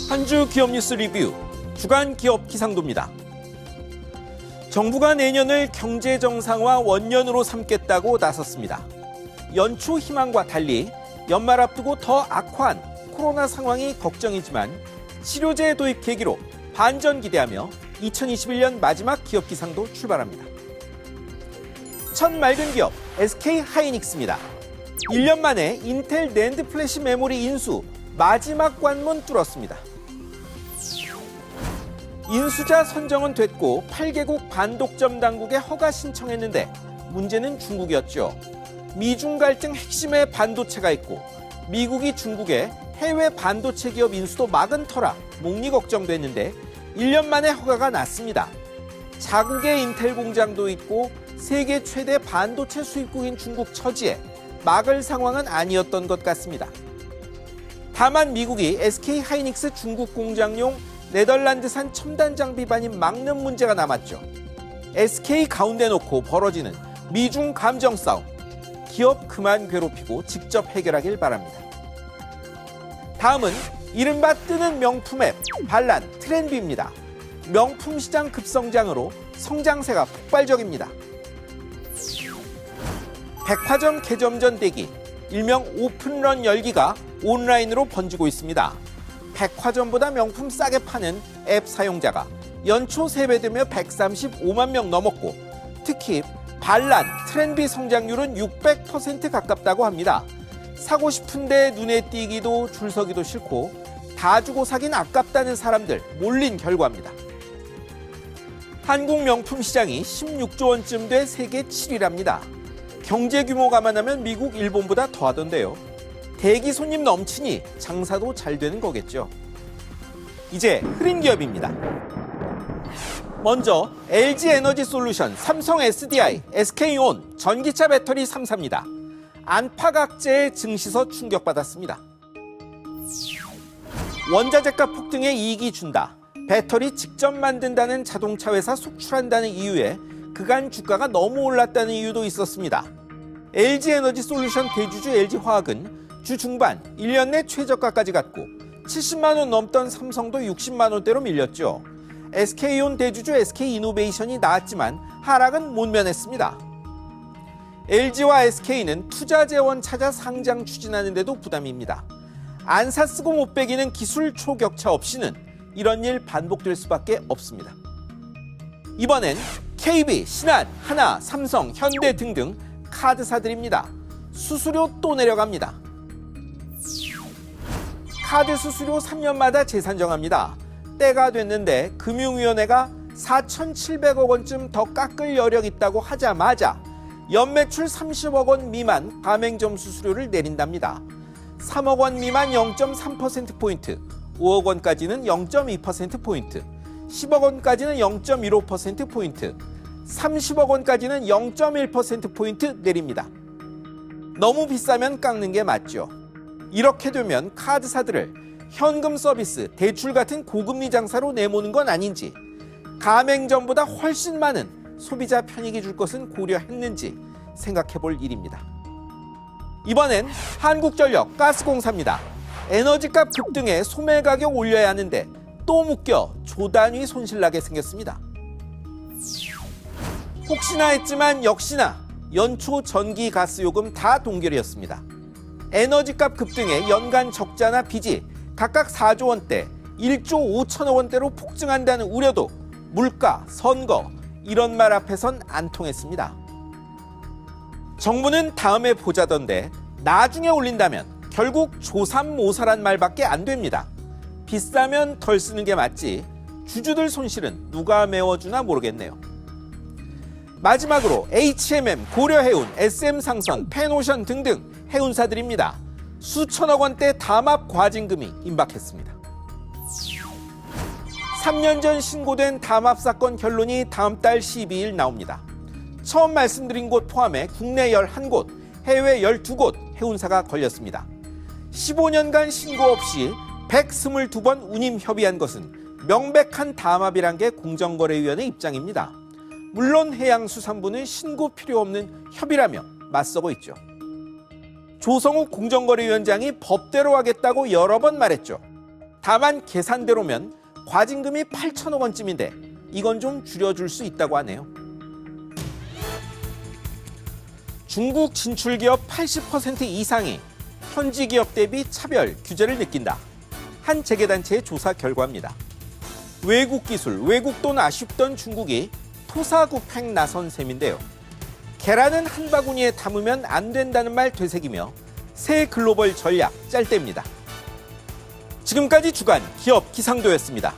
한 주 기업 뉴스 리뷰 주간 기업 기상도입니다. 정부가 내년을 경제 정상화 원년으로 삼겠다고 나섰습니다. 연초 희망과 달리 연말 앞두고 더 악화한 코로나 상황이 걱정이지만 치료제 도입 계기로 반전 기대하며 2021년 마지막 기업 기상도 출발합니다. 첫 맑은 기업 SK 하이닉스입니다. 1년 만에 인텔 낸드 플래시 메모리 인수 마지막 관문 뚫었습니다. 인수자 선정은 됐고 8개국 반독점 당국에 허가 신청했는데 문제는 중국이었죠. 미중 갈등 핵심에 반도체가 있고 미국이 중국의 해외 반도체 기업 인수도 막은 터라 목리 걱정됐는데 1년 만에 허가가 났습니다. 자국의 인텔 공장도 있고 세계 최대 반도체 수입국인 중국 처지에 막을 상황은 아니었던 것 같습니다. 다만 미국이 SK 하이닉스 중국 공장용 네덜란드산 첨단 장비 반입 막는 문제가 남았죠. SK 가운데 놓고 벌어지는 미중 감정 싸움. 기업 그만 괴롭히고 직접 해결하길 바랍니다. 다음은 이른바 뜨는 명품 앱 발란 트렌비입니다. 명품 시장 급성장으로 성장세가 폭발적입니다. 백화점 개점 전 대기, 일명 오픈런 열기가 온라인으로 번지고 있습니다. 백화점보다 명품 싸게 파는 앱 사용자가 연초 3배 되며 135만 명 넘었고 특히 발란 트렌비 성장률은 600% 가깝다고 합니다. 사고 싶은데 눈에 띄기도 줄 서기도 싫고 다 주고 사긴 아깝다는 사람들 몰린 결과입니다. 한국 명품 시장이 16조 원쯤 돼 세계 7위랍니다. 경제 규모 감안하면 미국, 일본보다 더하던데요. 대기 손님 넘치니 장사도 잘 되는 거겠죠. 이제 흐린 기업입니다. 먼저 LG 에너지 솔루션, 삼성 SDI, SK온, 전기차 배터리 3사입니다. 안팎악재의 증시서 충격받았습니다. 원자재값 폭등에 이익이 준다. 배터리 직접 만든다는 자동차 회사 속출한다는 이유에 그간 주가가 너무 올랐다는 이유도 있었습니다. LG 에너지 솔루션 대주주 LG화학은 주 중반 1년 내 최저가까지 갔고 70만 원 넘던 삼성도 60만 원대로 밀렸죠. SK온 대주주 SK이노베이션이 나왔지만 하락은 못 면했습니다. LG와 SK는 투자 재원 찾아 상장 추진하는데도 부담입니다. 안사 쓰고 못 빼기는 기술 초격차 없이는 이런 일 반복될 수밖에 없습니다. 이번엔 KB, 신한, 하나, 삼성, 현대 등등 카드사들입니다. 수수료 또 내려갑니다. 카드 수수료 3년마다 재산정합니다. 때가 됐는데 금융위원회가 4,700억 원쯤 더 깎을 여력 있다고 하자마자 연매출 30억 원 미만 가맹점 수수료를 내린답니다. 3억 원 미만 0.3%포인트, 5억 원까지는 0.2%포인트, 10억 원까지는 0.15%포인트, 30억 원까지는 0.1%포인트 내립니다. 너무 비싸면 깎는 게 맞죠. 이렇게 되면 카드사들을 현금 서비스, 대출 같은 고금리 장사로 내모는 건 아닌지, 가맹점보다 훨씬 많은 소비자 편익이 줄 것은 고려했는지 생각해 볼 일입니다. 이번엔 한국전력 가스공사입니다. 에너지값 급등에 소매 가격 올려야 하는데 또 묶여 조단위 손실나게 생겼습니다. 혹시나 했지만 역시나 연초 전기 가스 요금 다 동결이었습니다. 에너지값 급등에 연간 적자나 빚이 각각 4조 원대, 1조 5천억 원대로 폭증한다는 우려도 물가, 선거 이런 말 앞에선 안 통했습니다. 정부는 다음에 보자던데 나중에 올린다면 결국 조삼모사란 말밖에 안 됩니다. 비싸면 덜 쓰는 게 맞지 주주들 손실은 누가 메워주나 모르겠네요. 마지막으로 HMM, 고려해운, SM상선, 펜오션 등등 해운사들입니다. 수천억 원대 담합 과징금이 임박했습니다. 3년 전 신고된 담합 사건 결론이 다음 달 12일 나옵니다. 처음 말씀드린 곳 포함해 국내 11곳, 해외 12곳 해운사가 걸렸습니다. 15년간 신고 없이 122번 운임 협의한 것은 명백한 담합이란 게 공정거래위원회 입장입니다. 물론 해양수산부는 신고 필요 없는 협의라며 맞서고 있죠. 조성욱 공정거래위원장이 법대로 하겠다고 여러 번 말했죠. 다만 계산대로면 과징금이 8천억 원쯤인데 이건 좀 줄여줄 수 있다고 하네요. 중국 진출 기업 80% 이상이 현지 기업 대비 차별 규제를 느낀다. 한 재계단체의 조사 결과입니다. 외국 기술, 외국 돈 아쉽던 중국이 토사구팽 나선 셈인데요. 계란은 한 바구니에 담으면 안 된다는 말 되새기며 새 글로벌 전략 짤 때입니다. 지금까지 주간 기업 기상도였습니다.